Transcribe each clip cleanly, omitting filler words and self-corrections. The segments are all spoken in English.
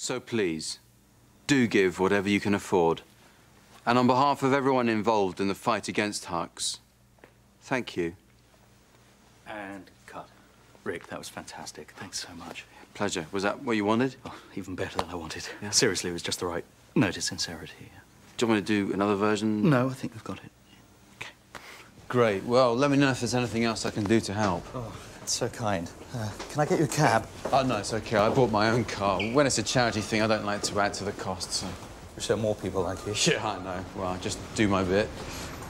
So please, do give whatever you can afford. And on behalf of everyone involved in the fight against Hux, thank you. And cut. Rick, that was fantastic. Thanks so much. Pleasure. Was that what you wanted? Oh, even better than I wanted. Yeah. Seriously, it was just the right note of sincerity. Yeah. Do you want me to do another version? No, I think we've got it. Okay. Great. Well, let me know if there's anything else I can do to help. Oh, that's so kind. Can I get you a cab? Oh, no, it's okay. I bought my own car. When it's a charity thing, I don't like to add to the cost, so... Wish there were more people like you. Yeah, I know. Well, I just do my bit.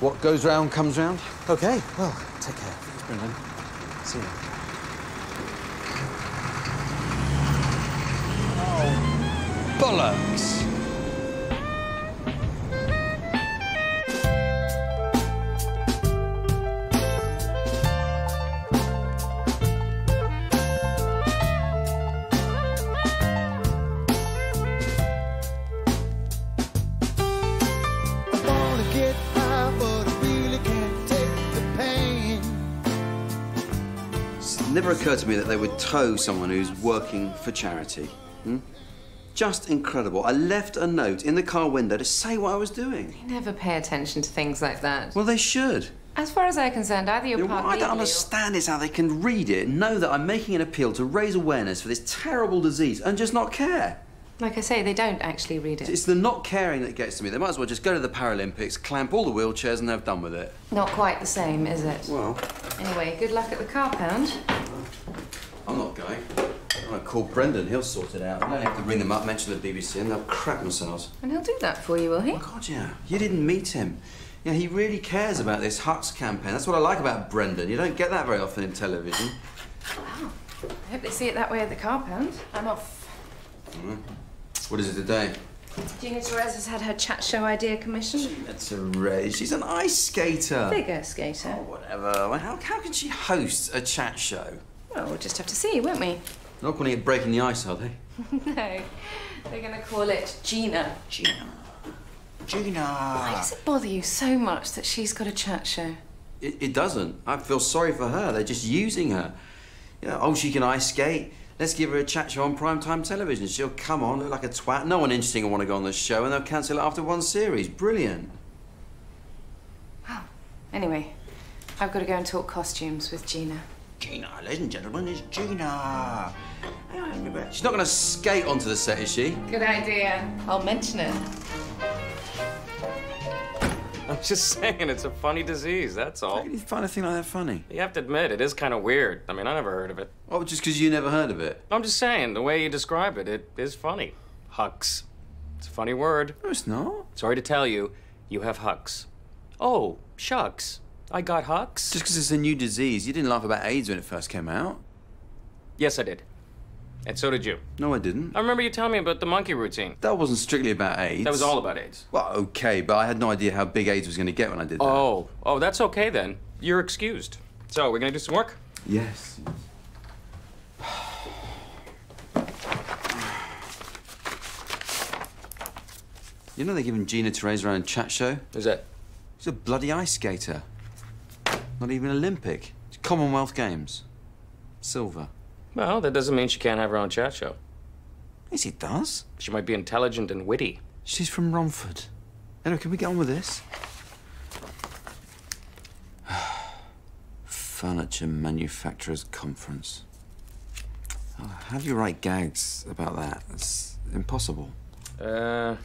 What goes round comes round. OK, well, take care. Thanks, Brendan. See you. Oh, bollocks! It never occurred to me that they would tow someone who's working for charity. Just incredible. I left a note in the car window to say what I was doing. You never pay attention to things like that. Well, they should. As far as I'm concerned, either you're part What I don't understand is how they can read it and know that I'm making an appeal to raise awareness for this terrible disease and just not care. Like I say, they don't actually read it. It's the not caring that gets to me. They might as well just go to the Paralympics, clamp all the wheelchairs and have done with it. Not quite the same, is it? Well... Anyway, good luck at the car pound. I'm not going. I'm going to call Brendan. He'll sort it out. I don't have to ring them up, mention the BBC, and they'll crap themselves. And he'll do that for you, will he? Oh, God, yeah. You didn't meet him. Yeah, he really cares about this Hux campaign. That's what I like about Brendan. You don't get that very often in television. Wow. I hope they see it that way at the car pound. I'm off. What is it today? Gina Therese has had her chat show idea commissioned. Gina Therese. She's an ice skater. Figure skater. Oh, whatever. Well, how can she host a chat show? Well, we'll just have to see, won't we? They're not calling it Breaking the Ice, are they? No. They're going to call it Gina. Gina. Why does it bother you so much that she's got a chat show? It doesn't. I feel sorry for her. They're just using her. You know, oh, she can ice skate. Let's give her a chat show on primetime television. She'll come on, look like a twat. No one interesting will want to go on the show, and they'll cancel it after one series. Brilliant. Well, anyway, I've got to go and talk costumes with Gina. Gina, ladies and gentlemen, it's Gina. She's not going to skate onto the set, is she? Good idea. I'll mention it. I'm just saying, it's a funny disease, that's all. How can you find a thing like that funny? You have to admit, it is kind of weird. I mean, I never heard of it. Oh, just because you never heard of it? I'm just saying, the way you describe it, it is funny. Hux. It's a funny word. No, it's not. Sorry to tell you, you have Hux. Oh, shucks. I got Hux? Just because it's a new disease. You didn't laugh about AIDS when it first came out. Yes, I did. And so did you. No, I didn't. I remember you telling me about the monkey routine. That wasn't strictly about AIDS. That was all about AIDS. Well, okay, but I had no idea how big AIDS was going to get when I did that. Oh, that's okay then. You're excused. So, we're going to do some work? Yes. You know they're giving Gina Therese her own chat show? Who's that? She's a bloody ice skater. Not even Olympic. It's Commonwealth Games. Silver. Well, that doesn't mean she can't have her own chat show. Yes, it does. She might be intelligent and witty. She's from Romford. Anyway, can we get on with this? Furniture Manufacturers Conference. Oh, how do you write gags about that? It's impossible. I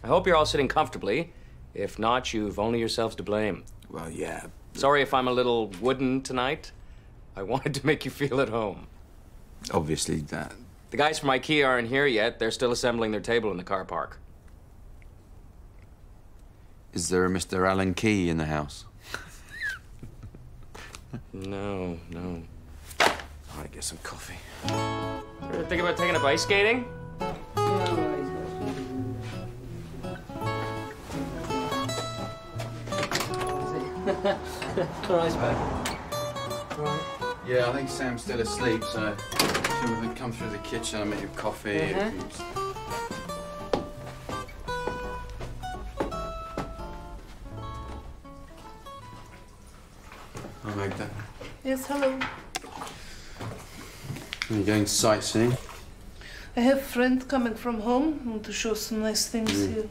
hope you're all sitting comfortably. If not, you've only yourselves to blame. Well, yeah. Sorry if I'm a little wooden tonight. I wanted to make you feel at home. Obviously, that... The guys from IKEA aren't here yet. They're still assembling their table in the car park. Is there a Mr. Allen Key in the house? No. All right, get some coffee. Ever think about taking up ice skating? Ice bag. Right. Yeah, I think Sam's still asleep, so she'll come through the kitchen and make you coffee. I'll make that. Yes, hello. Are you going sightseeing? I have a friend coming from home. I want to show some nice things here.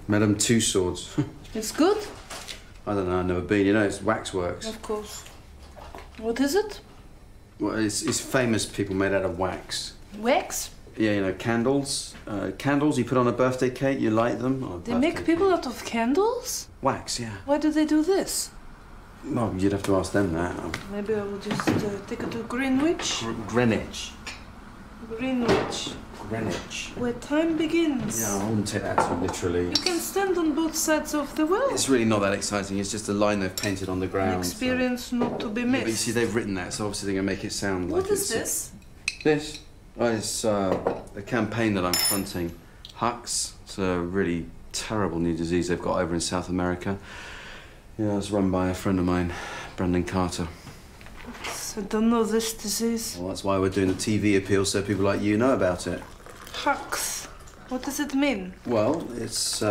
Madame Two Swords. It's good? I don't know, I've never been. You know, it's waxworks. Of course. What is it? Well, it's famous people made out of wax. Wax? Yeah, you know, candles. Candles you put on a birthday cake, you light them. On a They birthday make people cake. out of candles? Wax, yeah. Why do they do this? Well, you'd have to ask them that. Maybe I will just take it to Greenwich. Greenwich. Greenwich. Greenwich. Where time begins. Yeah, I wouldn't take that too literally. You can stand on both sides of the world. It's really not that exciting. It's just a line they've painted on the ground. An experience not to be Yeah, missed. but you see, they've written that, so obviously they're going to make it sound like What is it's... this? This? Oh, it's a campaign that I'm fronting. Hux. It's a really terrible new disease they've got over in South America. Yeah, it's run by a friend of mine, Brendan Carter. I don't know this disease. Well, that's why we're doing the TV appeal, so people like you know about it. Hux. What does it mean? Well, it's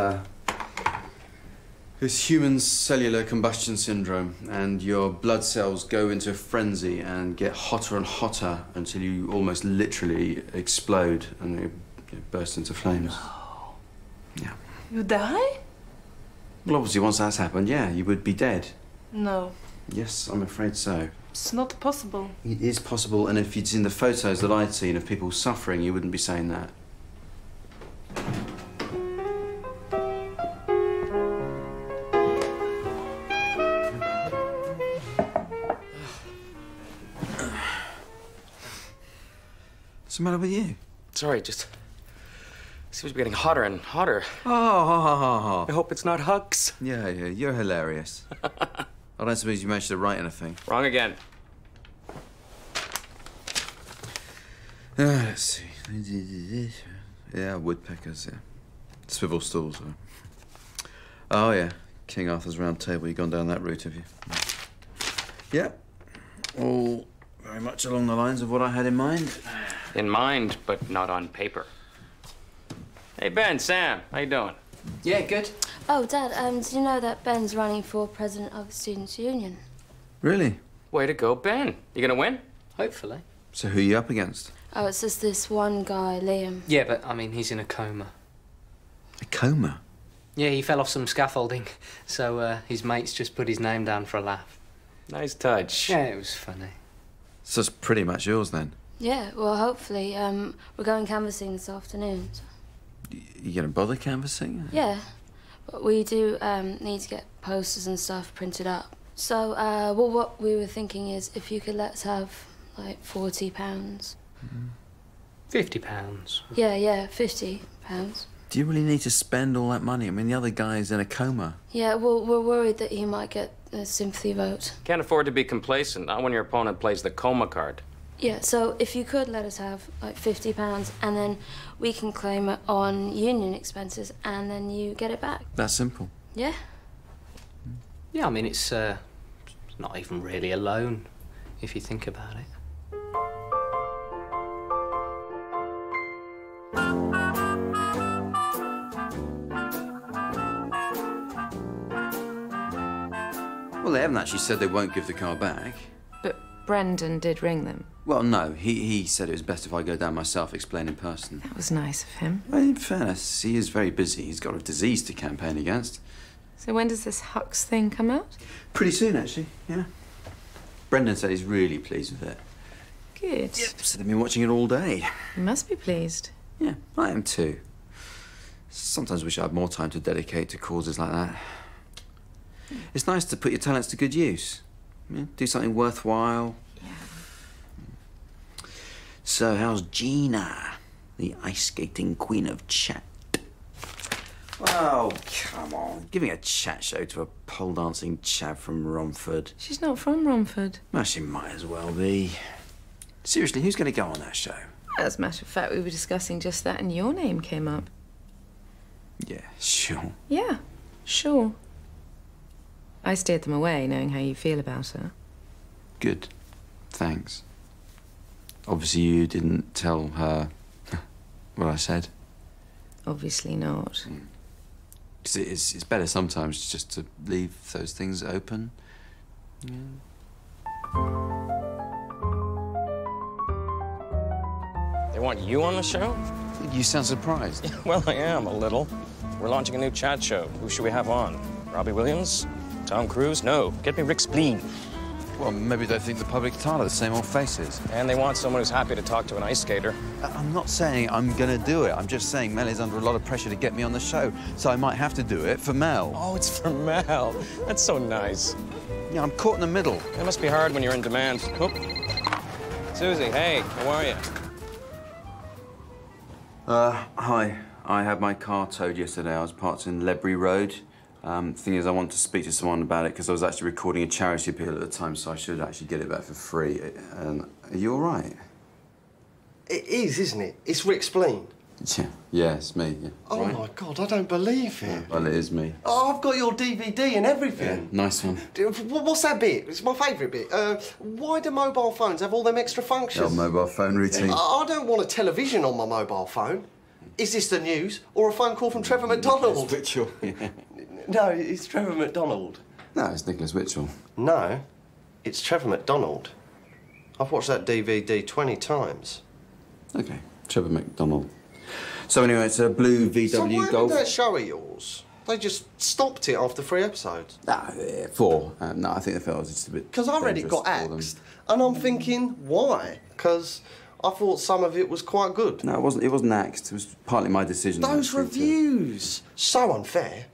human cellular combustion syndrome, and your blood cells go into a frenzy and get hotter and hotter until you almost literally explode and they burst into flames. No. Yeah. You die? Well, obviously, once that's happened, yeah, you would be dead. No. Yes, I'm afraid so. It's not possible. It is possible, and if you'd seen the photos that I'd seen of people suffering, you wouldn't be saying that. What's the matter with you? Sorry, just seems to be getting hotter and hotter. Oh, I hope it's not Hux. yeah, you're hilarious. I don't suppose you managed to write anything. Wrong again. Let's see. Yeah, woodpeckers, yeah. Swivel stools. Oh, yeah. King Arthur's Round Table. You've gone down that route, have you? Yeah. All very much along the lines of what I had in mind. In mind, but not on paper. Hey, Ben, Sam, how you doing? Yeah, good. Oh, Dad, did you know that Ben's running for president of the Students' Union? Really? Way to go, Ben. You gonna win? Hopefully. So who are you up against? Oh, it's just this one guy, Liam. Yeah, but, I mean, he's in a coma. A coma? Yeah, he fell off some scaffolding, so his mates just put his name down for a laugh. Nice touch. Yeah, it was funny. So it's pretty much yours, then? Yeah, well, hopefully. We're going canvassing this afternoon. So. You gonna bother canvassing? Yeah, but we do need to get posters and stuff printed up. So, well, what we were thinking is if you could let us have, like, £40. £50. Yeah, £50. Do you really need to spend all that money? I mean, the other guy's in a coma. Yeah, well, we're worried that he might get a sympathy vote. Can't afford to be complacent, not when your opponent plays the coma card. Yeah, so if you could let us have, like, £50, and then we can claim it on union expenses, and then you get it back. That's simple. Yeah? Yeah, I mean, it's not even really a loan, if you think about it. Well, they haven't actually said they won't give the car back. But Brendan did ring them. Well, no, he said it was best if I go down myself, explain in person. That was nice of him. Well, in fairness, he is very busy. He's got a disease to campaign against. So when does this Hux thing come out? Pretty soon, actually, yeah. Brendan said he's really pleased with it. Good. Yep, said they've been watching it all day. You must be pleased. Yeah, I am too. Sometimes wish I had more time to dedicate to causes like that. It's nice to put your talents to good use. Yeah, do something worthwhile. Yeah. So, how's Gina, the ice skating queen of chat? Oh, come on. Giving a chat show to a pole dancing chap from Romford. She's not from Romford. Well, she might as well be. Seriously, who's going to go on that show? As a matter of fact, we were discussing just that and your name came up. Yeah, sure. Yeah, sure. I steered them away, knowing how you feel about her. Good. Thanks. Obviously, you didn't tell her what I said. Obviously not. Because it's better sometimes just to leave those things open. Yeah. want you on the show? You sound surprised. Well, I am, a little. We're launching a new chat show. Who should we have on? Robbie Williams? Tom Cruise? No. Get me Rick Spleen. Well, maybe they think the public tired of the same old faces. And they want someone who's happy to talk to an ice skater. I'm not saying I'm going to do it. I'm just saying Mel is under a lot of pressure to get me on the show, so I might have to do it for Mel. Oh, it's for Mel. That's so nice. Yeah, I'm caught in the middle. It must be hard when you're in demand. Oop. Susie, hey, how are you? Hi. I had my car towed yesterday. I was parked in Ledbury Road. Thing is, I wanted to speak to someone about it because I was actually recording a charity appeal at the time, so I should actually get it back for free. Are you all right? It is, isn't it? It's Rick Spleen. Yeah, it's me. Yeah. Oh, right? my God, I don't believe it. Well, it is me. Oh, I've got your DVD and everything. Yeah, nice one. What's that bit? It's my favourite bit. Why do mobile phones have all them extra functions? Your mobile phone routine. I don't want a television on my mobile phone. Is this the news or a phone call from Trevor McDonald? Witchell. Yeah. No, it's Trevor McDonald. No, it's Nicholas Witchell. No, it's Trevor McDonald. I've watched that DVD 20 times. OK, Trevor McDonald. So anyway, it's a blue VW So why Golf. did that show of yours? They just stopped it after 3 episodes. Yeah, 4. No, I think they felt it was just a bit. Because I read it got axed, and I'm thinking, why? Because I thought some of it was quite good. No, it wasn't. It wasn't axed. It was partly my decision. Those actually, reviews, so unfair,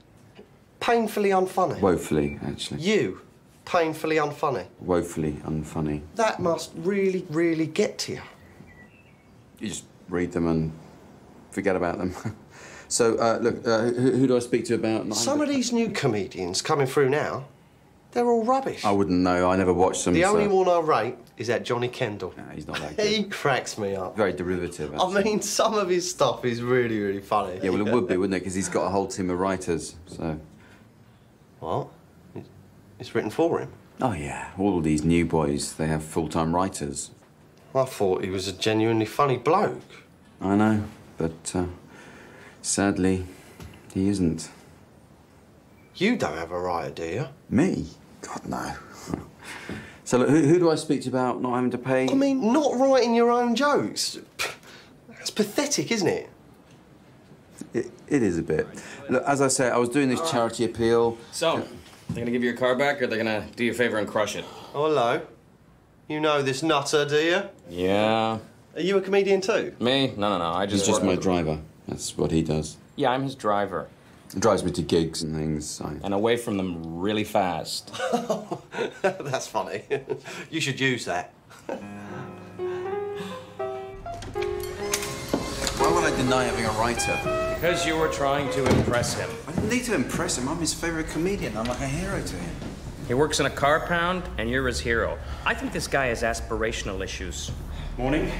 painfully unfunny. Woefully, actually. You, painfully unfunny. Woefully unfunny. That must really, really get to you. You just read them and forget about them. So, look, who do I speak to about... Some of these new comedians coming through now, they're all rubbish. I wouldn't know. I never watched them. The only one I rate is that Johnny Kendall. Nah, he's not that good. He cracks me up. Very derivative, I actually. mean, some of his stuff is really, really funny. Yeah, well, it would be, wouldn't it? Because he's got a whole team of writers, so... What? It's written for him? Oh, yeah. All of these new boys, they have full-time writers. I thought he was a genuinely funny bloke. I know, but sadly, he isn't. You don't have a writer, do you? Me? God, no. So, look, who do I speak to about not having to pay? I mean, not writing your own jokes. That's pathetic, isn't it? It is a bit. Look, as I say, I was doing this charity appeal. So, they're gonna give you your car back, or they're gonna do you a favor and crush it? Oh, hello. You know this nutter, do you? Yeah. Are you a comedian too? Me? No. I He's just my driver. That's what he does. Yeah, I'm his driver. He drives me to gigs and things. And away from them really fast. That's funny. You should use that. Why would I deny having a writer? Because you were trying to impress him. I didn't need to impress him. I'm his favourite comedian. I'm like a hero to him. He works in a car pound, and you're his hero. I think this guy has aspirational issues. Morning.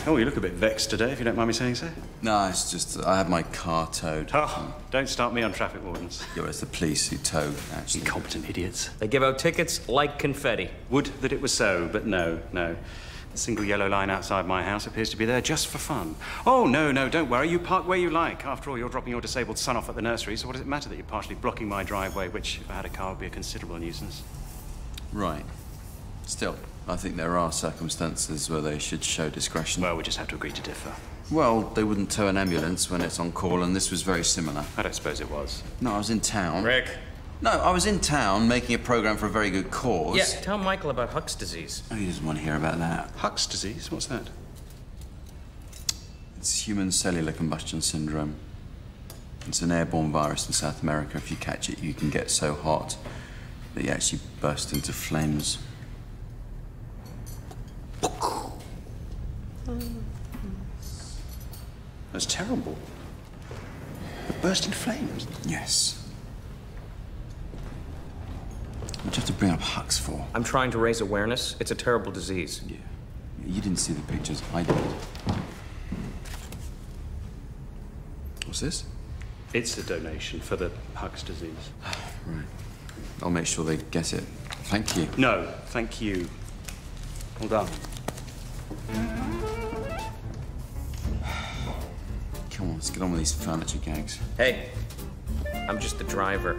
Oh, you look a bit vexed today, if you don't mind me saying so. No, it's just I had my car towed. Oh, don't start me on traffic wardens. Yeah, well, it's the police who towed, actually. Incompetent idiots. They give out tickets like confetti. Would that it was so, but no. The single yellow line outside my house appears to be there just for fun. Oh, no, don't worry. You park where you like. After all, you're dropping your disabled son off at the nursery, so what does it matter that you're partially blocking my driveway, which, if I had a car, would be a considerable nuisance? Right. Still, I think there are circumstances where they should show discretion. Well, we just have to agree to differ. Well, they wouldn't tow an ambulance when it's on call, and this was very similar. I don't suppose it was. No, I was in town. Rick. No, I was in town making a programme for a very good cause. Yeah, tell Michael about Huck's disease. Oh, he doesn't want to hear about that. Huck's disease? What's that? It's human cellular combustion syndrome. It's an airborne virus in South America. If you catch it, you can get so hot that you actually burst into flames. That's terrible. It burst into flames? Yes. What do you have to bring up Huck's for? I'm trying to raise awareness. It's a terrible disease. Yeah. You didn't see the pictures. I did. What's this? It's a donation for the Huck's disease. Right. I'll make sure they get it. Thank you. No, thank you. Well done. Come on, let's get on with these furniture gags. Hey, I'm just the driver.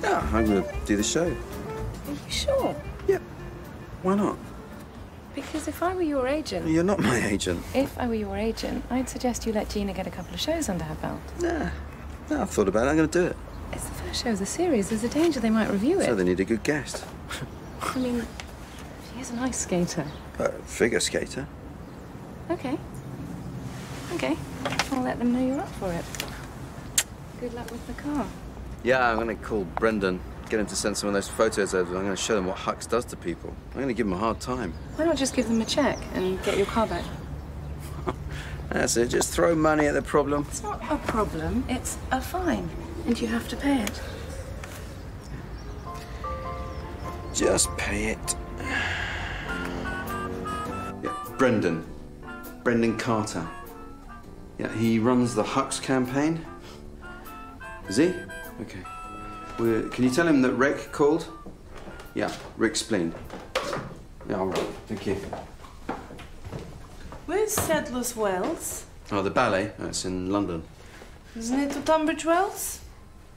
Yeah, do the show. Are you sure? Yep. Why not? Because if I were your agent... You're not my agent. If I were your agent, I'd suggest you let Gina get a couple of shows under her belt. Nah. No, I've thought about it. I'm going to do it. It's the first show of the series. There's a danger they might review it. So they need a good guest. I mean, she is an ice skater. Figure skater. Okay. Okay. I'll let them know you're up for it. Good luck with the car. Yeah, I'm going to call Brendan, get him to send some of those photos over. I'm going to show them what Hux does to people. I'm going to give them a hard time. Why not just give them a check and get your car back? That's it. Just throw money at the problem. It's not a problem. It's a fine. And you have to pay it. Just pay it. Yeah, Brendan. Brendan Carter. Yeah, he runs the Hux campaign. Is he? Okay. Can you tell him that Rick called? Yeah, Rick Spleen. Yeah, all right. Thank you. Where's Sadler's Wells? Oh, the ballet? Oh, it's in London. Isn't it to Tunbridge Wells?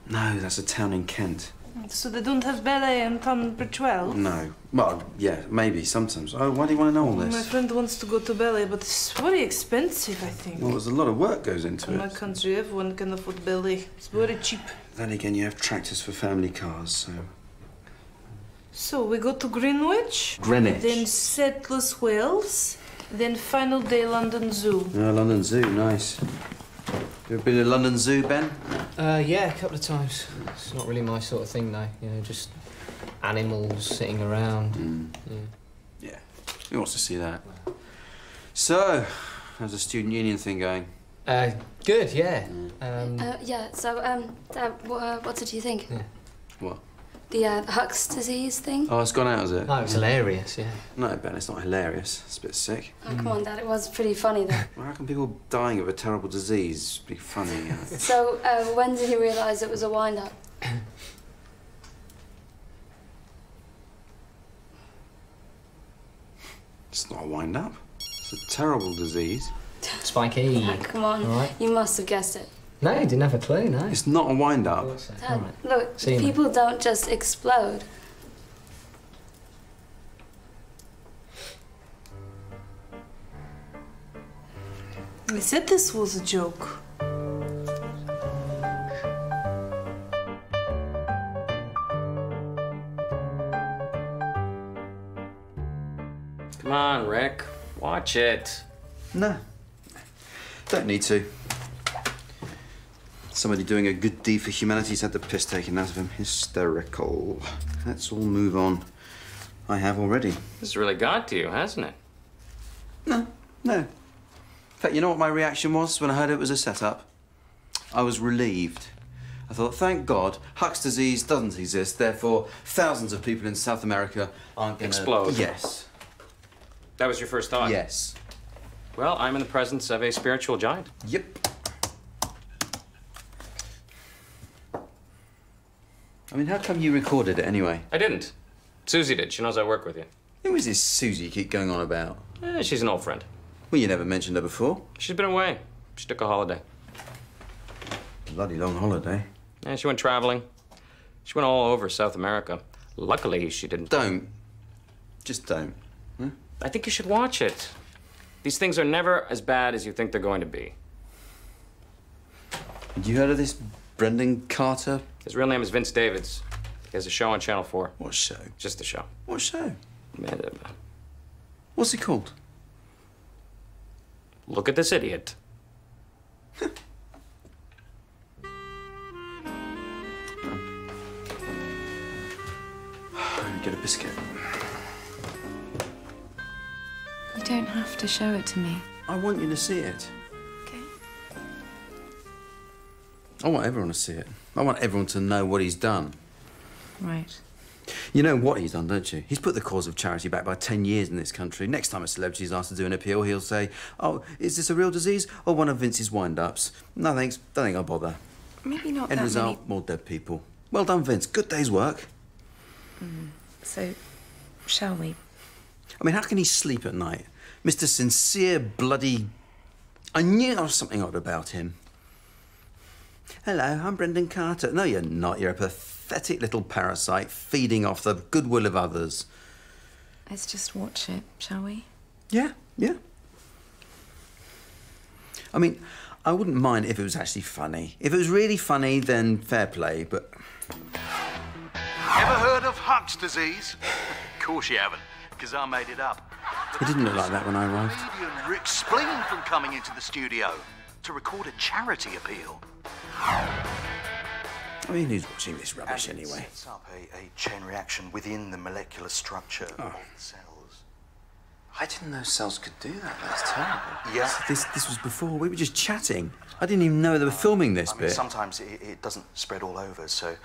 No, that's a town in Kent. So they don't have ballet in Tunbridge Wells? No. Well, yeah, maybe, sometimes. Oh, why do you want to know all this? My friend wants to go to ballet, but it's very expensive, I think. Well, there's a lot of work goes into In it. my country, everyone can afford ballet. It's very cheap. Then again, you have tractors for family cars, so... So, we go to Greenwich. Greenwich. Then Sadler's Wells. Then final day London Zoo. Oh, London Zoo, nice. You ever been to London Zoo, Ben? Yeah, a couple of times. It's not really my sort of thing, though. You know, just animals sitting around. Yeah. Who wants to see that? So, how's the student union thing going? Good, yeah. Yeah, so, Dad, what did you think? Yeah. What? The Hux disease thing? Oh, it's gone out, is it? Oh, it was hilarious, yeah. No, Ben, it's not hilarious. It's a bit sick. Oh, come on, Dad, it was pretty funny, though. Well, how can people dying of a terrible disease be funny? So, when did you realise it was a wind-up? It's not a wind-up. It's a terrible disease. Spiky. Dad, come on, All right. you must have guessed it. No, you didn't have a clue, no. It's not a wind-up. Dad, look, See you, people don't just explode. I said this was a joke. Come on, Rick. Watch it. No. Don't need to. Somebody doing a good deed for humanity's had the piss taken out of him. Hysterical. Let's all move on. I have already. This has really got to you, hasn't it? No. In fact, you know what my reaction was when I heard it was a setup? I was relieved. I thought, thank God, Hux disease doesn't exist, therefore thousands of people in South America aren't gonna... Explode. Yes. That was your first thought? Yes. Well, I'm in the presence of a spiritual giant. Yep. I mean, how come you recorded it anyway? I didn't. Susie did. She knows I work with you. Who is this Susie you keep going on about? She's an old friend. Well, you never mentioned her before. She's been away. She took a holiday. Bloody long holiday. Yeah, she went traveling. She went all over South America. Luckily, she didn't... Don't. Just don't. Huh? I think you should watch it. These things are never as bad as you think they're going to be. Had you heard of this Brendan Carter? His real name is Vince Davids. He has a show on Channel 4. What show? Just a show. What show? Man, What's it called? look at this idiot. Get a biscuit. You don't have to show it to me. I want you to see it. Okay. I want everyone to see it. I want everyone to know what he's done. Right. You know what he's done, don't you? He's put the cause of charity back by 10 years in this country. Next time a celebrity is asked to do an appeal, he'll say, oh, is this a real disease or one of Vince's wind-ups? No, thanks. Don't think I'll bother. Maybe not End that result, more dead people. Well done, Vince. Good day's work. So, shall we? I mean, how can he sleep at night? Mr. Sincere Bloody... I knew there was something odd about him. Hello, I'm Brendan Carter. No, you're not. You're a pathetic pathetic little parasite feeding off the goodwill of others. Let's just watch it, shall we? Yeah, yeah. I mean, I wouldn't mind if it was actually funny. If it was really funny, then fair play, but... Ever heard of Huck's disease? Of course you haven't, because I made it up. It didn't look like that when I arrived. Comedian Rick Spleen from coming into the studio to record a charity appeal. I mean, who's watching this rubbish anyway? It sets up a chain reaction within the molecular structure of the cells. I didn't know cells could do that. That's terrible. Yeah. This was before. We were just chatting. I didn't even know they were filming this bit. Sometimes it doesn't spread all over, so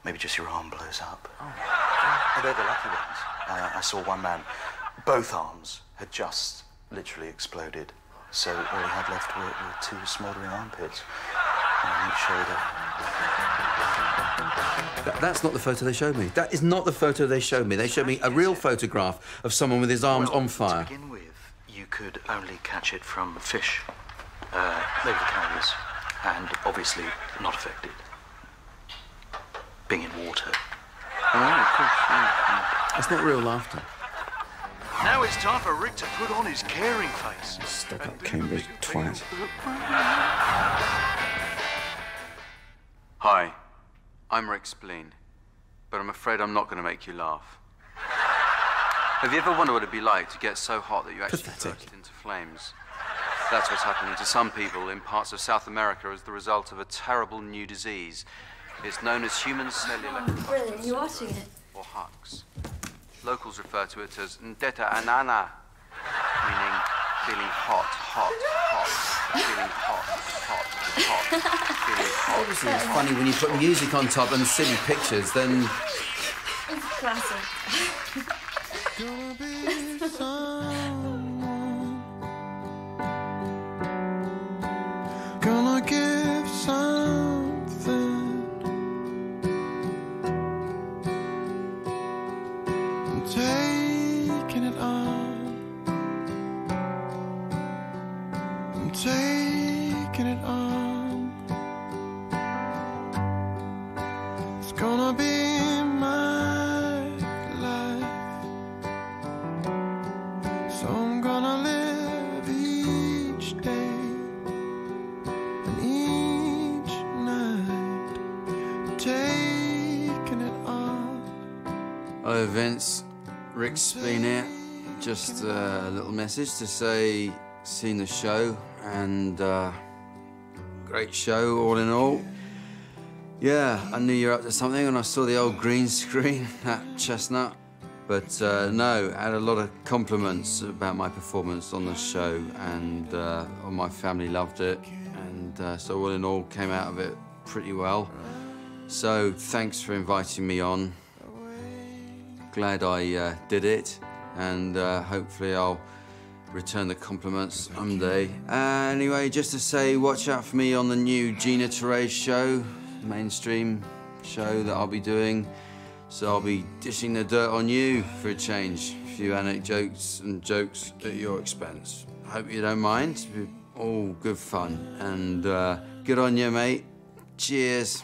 maybe just your arm blows up. Oh, they're the lucky ones. I saw one man, both arms had just literally exploded, so all he had left were two smouldering armpits. And each shoulder. That's not the photo they showed me. That is not the photo they showed me. They showed me a real photograph of someone with his arms on fire. To begin with, you could only catch it from fish. They were the carriers, and obviously not affected. Being in water. Oh, of course. Yeah. That's not real laughter. Now it's time for Rick to put on his caring face. Stuck-up Cambridge twat. Hi, I'm Rick Spleen, but I'm afraid I'm not going to make you laugh. Have you ever wondered what it'd be like to get so hot that you actually burst into flames? That's what's happening to some people in parts of South America as the result of a terrible new disease. It's known as human cellular... Brilliant, you're watching it. ...or HUX. Locals refer to it as ndeta anana, meaning feeling hot, hot, hot, feeling hot, hot, hot, feeling hot. Obviously, it's funny when you put music on top and silly pictures, then... It's classic. Gonna give something. I'm taking it on. I'm taking it on. It's gonna be my life. So I'm gonna live each day. Hello, Vince. Rick Spleen here. Just a little message to say, seen the show, and great show all in all. Yeah, I knew you were up to something when I saw the old green screen, that chestnut. But no, I had a lot of compliments about my performance on the show, and all my family loved it, and so all in all came out of it pretty well. So thanks for inviting me on. Glad I did it, and hopefully I'll return the compliments someday. Anyway, just to say, watch out for me on the new Gina Therese show, mainstream show that I'll be doing. So I'll be dishing the dirt on you for a change. A few anecdotes and jokes at your expense. Hope you don't mind. All good fun. And good on you, mate. Cheers.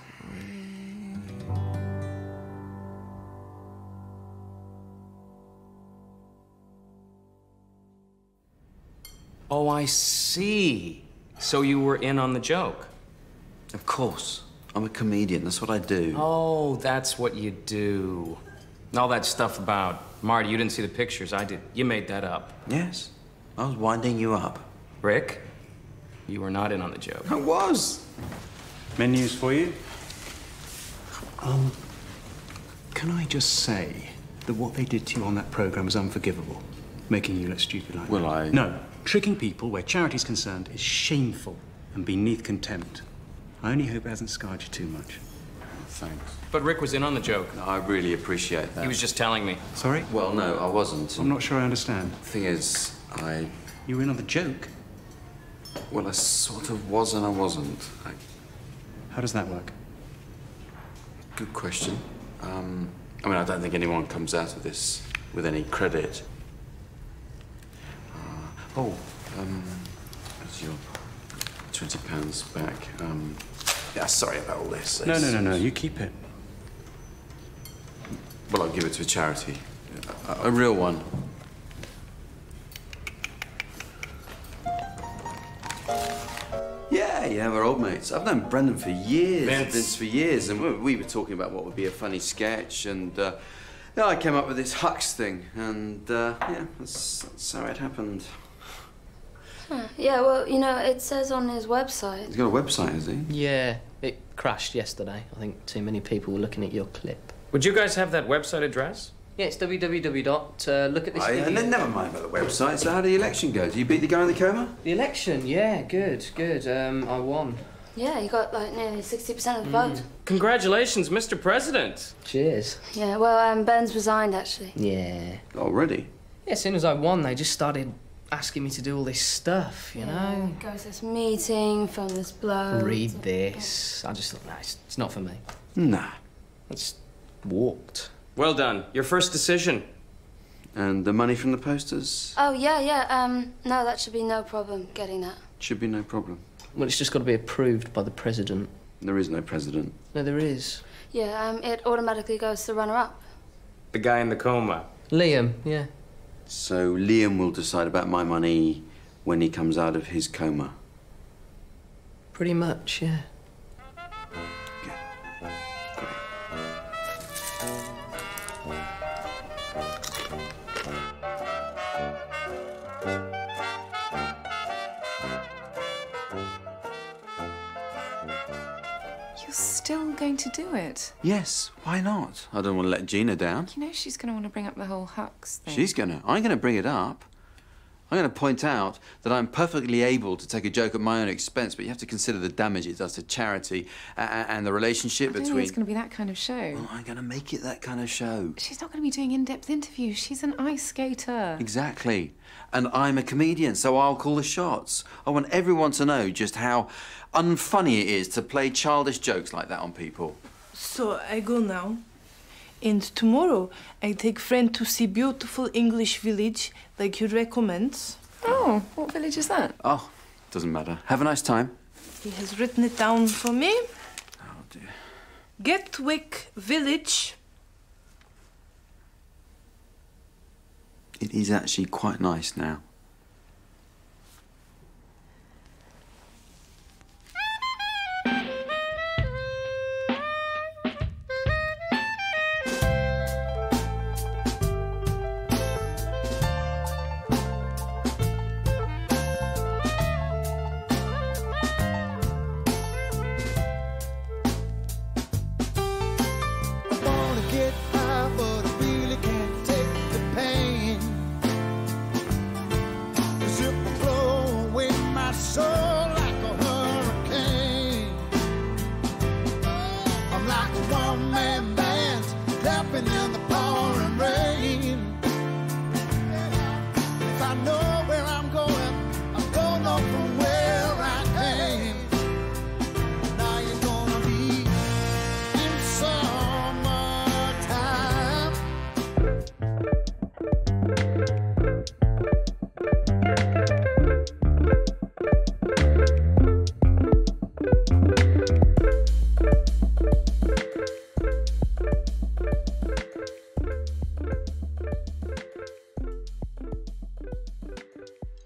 Oh, I see. So you were in on the joke? Of course. I'm a comedian. That's what I do. Oh, that's what you do. All that stuff about Marty, you didn't see the pictures. I did. You made that up. Yes. I was winding you up. Rick, you were not in on the joke. I was. Menus for you. Can I just say that what they did to you on that program is unforgivable? Making you look stupid like that. Well, I... No. Tricking people where charity's concerned is shameful and beneath contempt. I only hope it hasn't scarred you too much. Thanks. But Rick was in on the joke. No, I really appreciate that. He was just telling me. Sorry? Well, no, I wasn't. I'm not sure I understand. The thing is, You were in on the joke? Well, I sort of was and I wasn't. How does that work? Good question. I mean, I don't think anyone comes out of this with any credit. That's your £20 back. Yeah, sorry about all this. No, you keep it. Well, I'll give it to a charity. A real one. Yeah, we're old mates. I've known Brendan for years. Vince for years, and we were talking about what would be a funny sketch, and yeah, I came up with this Hux thing, and yeah, that's how it happened. Huh. Yeah, well, you know, it says on his website. He's got a website, has he? Yeah, it crashed yesterday. I think too many people were looking at your clip. Would you guys have that website address? Yeah, it's www.lookatthis video. Never mind about the website. So how did the election go? Did you beat the guy in the coma? The election, yeah, good. I won. Yeah, you got like nearly 60% of the vote. Congratulations, Mr. President. Cheers. Yeah, well, Ben's resigned actually. Yeah. Already? Yeah, as soon as I won, they just started asking me to do all this stuff, you know? Go to this meeting, film this bloke. Read this. I just thought, no, it's not for me. Nah. I just walked. Well done. Your first decision. And the money from the posters? Oh, yeah. No, that should be no problem getting that. Should be no problem. Well, it's just got to be approved by the president. There is no president. No, there is. Yeah, it automatically goes to the runner-up. The guy in the coma. Liam, yeah. So Liam will decide about my money when he comes out of his coma? Pretty much, yeah. Still going to do it? Yes, why not? I don't want to let Gina down. You know she's going to want to bring up the whole Hux thing. She's gonna. I'm gonna bring it up. I'm gonna point out that I'm perfectly able to take a joke at my own expense, but you have to consider the damage it does to charity and the relationship I don't between... think it's going to be that kind of show. Well, I'm gonna make it that kind of show. She's not going to be doing in-depth interviews. She's an ice skater. Exactly. And I'm a comedian, so I'll call the shots. I want everyone to know just how unfunny it is to play childish jokes like that on people. So I go now. And tomorrow I take friend to see beautiful English village like you recommend. Oh, what village is that? Oh, doesn't matter. Have a nice time. He has written it down for me. Oh, dear. Gatwick Village. It is actually quite nice now.